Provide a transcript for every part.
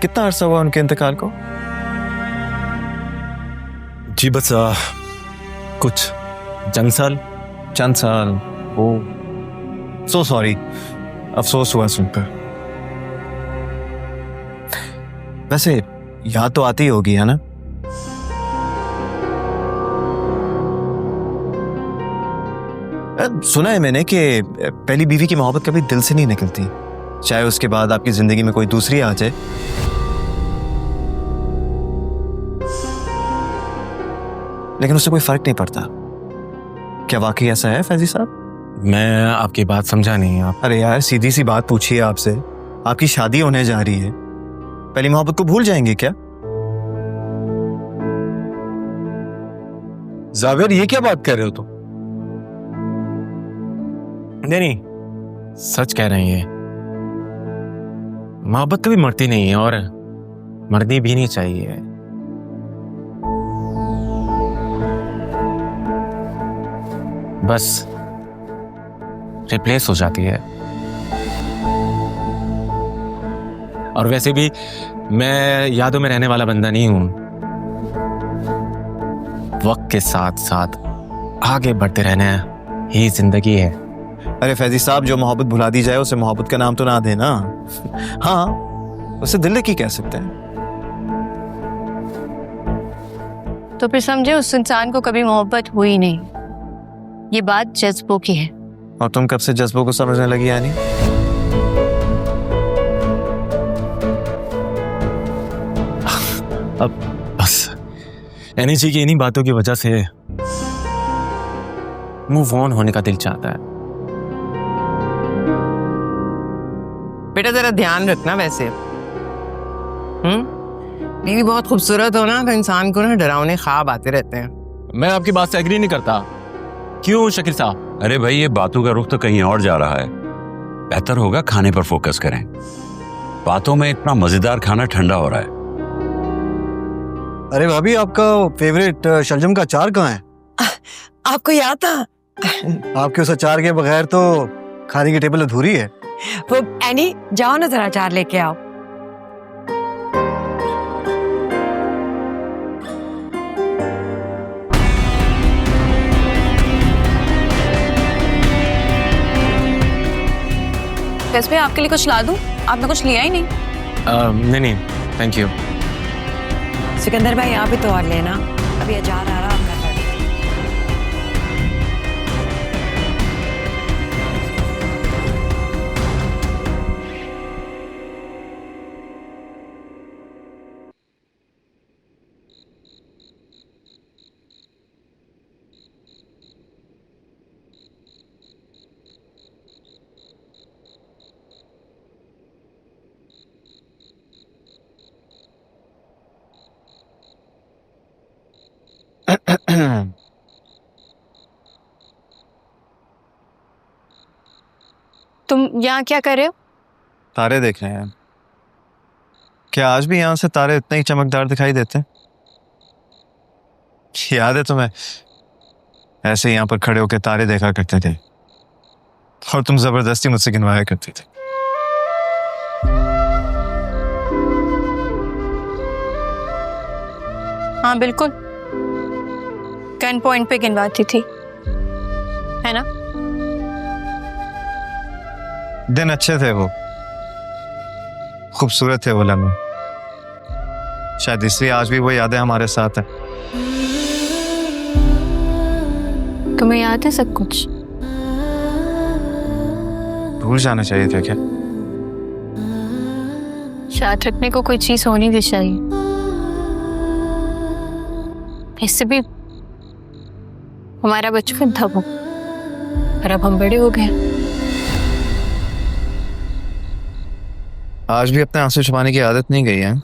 कितना अरसा हुआ उनके इंतकाल को? जी बस कुछ चंद साल। ओ सो सॉरी, अफसोस हुआ सुनकर। वैसे याद तो आती होगी, है ना? सुना है मैंने कि पहली बीवी की मोहब्बत कभी दिल से नहीं निकलती, चाहे उसके बाद आपकी जिंदगी में कोई दूसरी आ जाए। लेकिन उससे कोई फर्क नहीं पड़ता। क्या वाकई ऐसा है फैजी साहब? मैं आपकी बात समझा नहीं। आप अरे यार, सीधी सी बात पूछी है आपसे। आपकी शादी होने जा रही है, पहली मोहब्बत को भूल जाएंगे क्या? जावेर, ये क्या बात कर रहे हो तुम? नहीं, सच कह रहे हैं। ये मोहब्बत कभी मरती नहीं है और मरनी भी नहीं चाहिए। बस रिप्लेस हो जाती है। और वैसे भी मैं यादों में रहने वाला बंदा नहीं हूं। वक्त के साथ साथ आगे बढ़ते रहना ही जिंदगी है। अरे फैजी साहब, जो मोहब्बत भुला दी जाए उसे मोहब्बत का नाम तो ना देना। हाँ, उसे दिल की कह सकते हैं। तो फिर समझे उस इंसान को कभी मोहब्बत हुई नहीं। ये बात जज्बों की है। और तुम कब से जज्बों को समझने लगी यानी? अब बस एनर्जी की इन्हीं बातों की वजह से मूव ऑन होने का दिल चाहता है। बेटा जरा ध्यान रखना। वैसे बीवी बहुत खूबसूरत हो ना तो इंसान को ना डरावने ख्वाब आते रहते हैं। मैं आपकी बात से एग्री नहीं करता। क्यों शकील साहब? अरे भाई, ये बातों का रुख तो कहीं और जा रहा है। बेहतर होगा खाने पर फोकस करें। बातों में इतना मजेदार खाना ठंडा हो रहा है। अरे भाभी, आपका फेवरेट शलजम का अचार कहाँ है? आपको याद था? आपके उस अचार के बगैर तो खाने की टेबल अधूरी है। वो एनी, जाओ ना जरा अचार लेके आओ। पे आपके लिए कुछ ला दूं? आपने कुछ लिया ही नहीं। नहीं, थैंक यू। सिकंदर भाई, आप भी तो और लेना। अभी अचार आराम कर रहा है। तुम यहाँ क्या कर रहे हो? तारे देख रहे हैं। क्या आज भी यहाँ से तारे इतने ही चमकदार दिखाई देते हैं? याद है तुम्हें, ऐसे यहाँ पर खड़े होकर तारे देखा करते थे और तुम जबरदस्ती मुझसे गिनवाया करती थी। हाँ बिल्कुल, गन पॉइंट पे गिनवाती थी, है ना? दिन अच्छे थे, वो खूबसूरत थे वो लम्हे। शायद इसलिए आज भी वो यादें हमारे साथ हैं। तुम्हें याद है सब कुछ? भूल जाना चाहिए था क्या? याद रखने को कोई चीज होनी भी चाहिए। इससे भी हमारा बचपन था वो, और अब हम बड़े हो गए। आज भी अपने आंसू छुपाने की आदत नहीं गई है।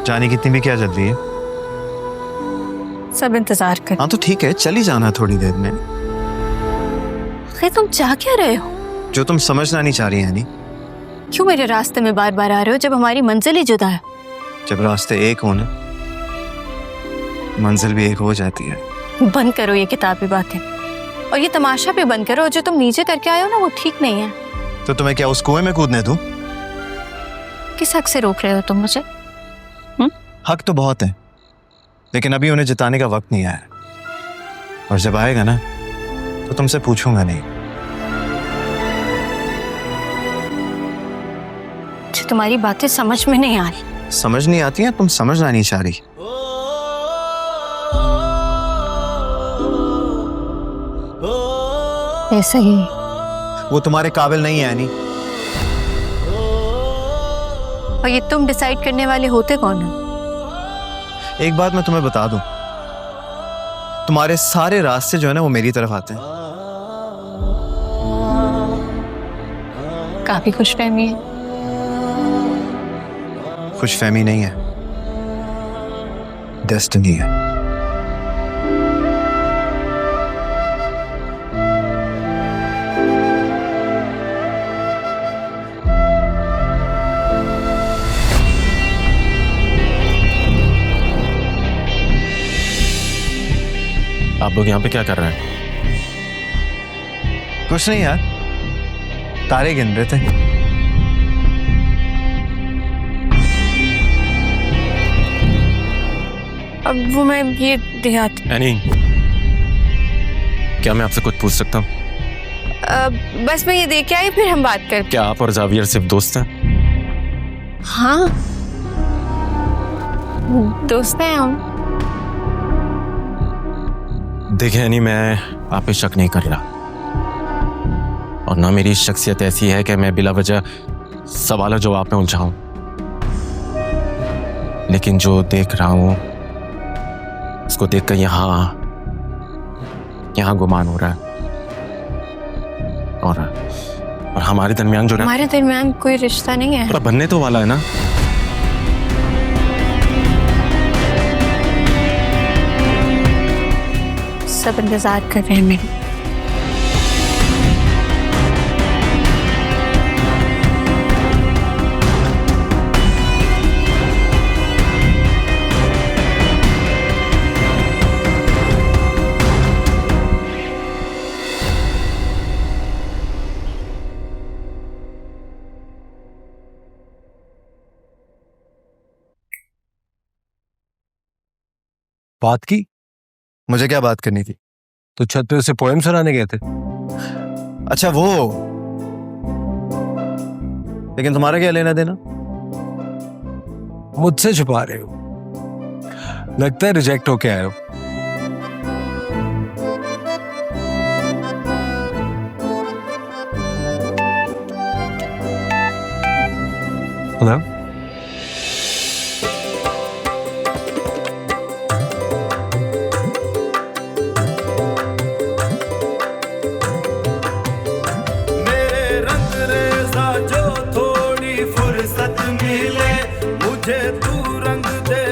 जाने कितनी भी क्या जल्दी है? सब इंतजार कर। हाँ तो ठीक है, चली जाना थोड़ी देर में। तुम चाह क्या रहे हो? जो तुम समझना नहीं चाह रही है। क्यों मेरे रास्ते में बार बार आ रहे हो जब हमारी मंजिल ही जुदा है? जब रास्ते एक हो ना, मंजिल भी एक हो जाती है। बंद करो ये किताबी बातें, और ये तमाशा भी बंद करो। जो तुम नीचे करके आए हो ना, वो ठीक नहीं है। तो तुम्हें क्या उस कुएं में कूदने दूं? किस हक से रोक रहे हो तुम मुझे? हक तो बहुत है, लेकिन अभी उन्हें जिताने का वक्त नहीं आया, और जब आएगा ना तो तुमसे पूछूंगा नहीं। मुझे तुम्हारी बातें समझ में नहीं आ रही। समझ नहीं आती है? तुम समझना नहीं चाह रही। ऐसा ही वो तुम्हारे काबिल नहीं है एनी। और ये तुम डिसाइड करने वाले होते कौन हो? एक बात मैं तुम्हें बता दूं, तुम्हारे सारे रास्ते जो है ना वो मेरी तरफ आते हैं। काफी खुशफहमी है। खुशफहमी नहीं है, डेस्टिनी है। आप लोग यहाँ पे क्या कर रहे हैं? कुछ नहीं यार, तारे गिन रहे थे। अब वो मैं ये देहात एनी, क्या मैं आपसे कुछ पूछ सकता हूँ? बस मैं ये देख के आई, फिर हम बात कर। क्या आप और जावियर सिर्फ दोस्त हैं? हाँ, दोस्त हैं हम। देखिए एनी, मैं आप पे शक नहीं कर रहा, और ना मेरी शख्सियत ऐसी है कि मैं बिला वजह सवालों जवाब में उलझाऊं, लेकिन जो देख रहा हूं उसको देखकर यहाँ गुमान हो रहा है। और हमारे दरमियान जो ना, हमारे दरमियान कोई रिश्ता नहीं है। पर बनने तो वाला है ना। सब इंतजार कर रहे हैं मेरी। बात की? मुझे क्या बात करनी थी? तो छत पे उसे पोएम सुनाने गए थे। अच्छा वो, लेकिन तुम्हारा क्या लेना देना? मुझसे छुपा रहे हो, लगता है रिजेक्ट होके आए हो। हेलो, जो थोड़ी फुर्सत मिले मुझे तू रंग दे